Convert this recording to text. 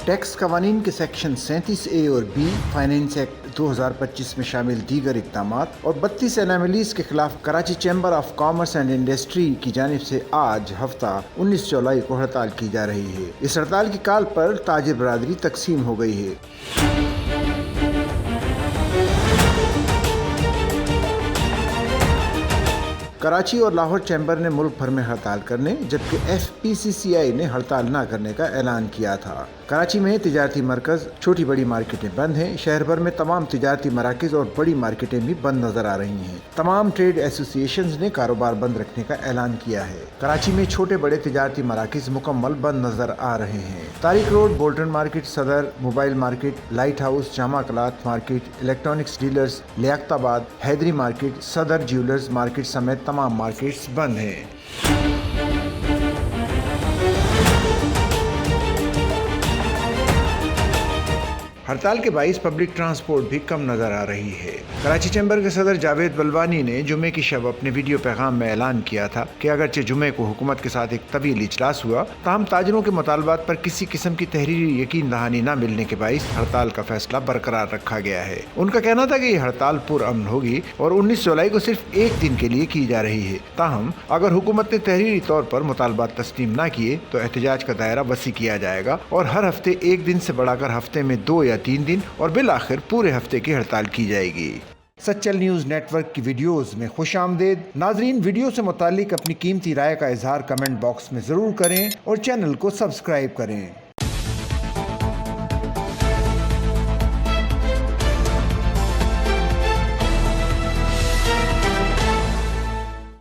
Tax कवानीन के section 37A और B, फाइनेंस एक्ट 2025 में शामिल दीगर इक़दामात और 32 एनामलीज के खिलाफ Karachi chamber of commerce and industry की जानिब से आज हफ्ता 19 जुलाई को हड़ताल की जा रही है। इस हड़ताल की काल पर ताजिर बरादरी तकसीम हो गई है। कराची और लाहौर चैम्बर ने मुल्क भर में हड़ताल करने जबकि FPCCI ने हड़ताल न करने का ऐलान किया था। कराची में तिजारती मरकज़, छोटी बड़ी मार्केटें बंद हैं। शहर भर में तमाम तिजारती मराकज़ और बड़ी मार्केटें भी बंद नजर आ रही हैं। तमाम ट्रेड एसोसिएशंस ने कारोबार बंद रखने का ऐलान किया है। कराची में छोटे बड़े तिजारती मराकज़ मुकम्मल बंद नजर आ रहे हैं। Tariq road, Bolton market, Saddar, mobile market, light house, Jama cloth market, electronics dealers, Liaquatabad, Haidery market, Saddar jewellers market समेत तमाम मार्केट्स बंद हैं। हड़ताल के बाइस पब्लिक ट्रांसपोर्ट भी कम नजर आ रही है। कराची चैम्बर के सदर जावेद बलवानी ने जुमे की शब अपने वीडियो पैगाम में ऐलान किया था कि अगरचे जुमे को हुकूमत के साथ एक तवील इजलास हुआ, ताहम ताजरों के मुतालबात पर किसी किस्म की तहरीरी यकीन दहानी न मिलने के बाइस हड़ताल का फैसला बरकरार रखा गया है। उनका कहना था कि यह हड़ताल पुरअमन होगी और 19 जुलाई को सिर्फ एक दिन के लिए की जा रही है। ताहम अगर हुकूमत ने तहरीरी तौर पर मुतालबात तस्लीम न किए तो एहतजाज का दायरा वसी किया जाएगा और हर हफ्ते एक दिन से बढ़ाकर हफ्ते में 2 या 3 दिन और बिल आखिर पूरे हफ्ते की हड़ताल की जाएगी। सच्चल न्यूज़ नेटवर्क की वीडियोस में खुश आमदेद। नाजरीन, वीडियो से मुतालिक अपनी कीमती राय का इजहार कमेंट बॉक्स में ज़रूर करें और चैनल को सब्सक्राइब करें।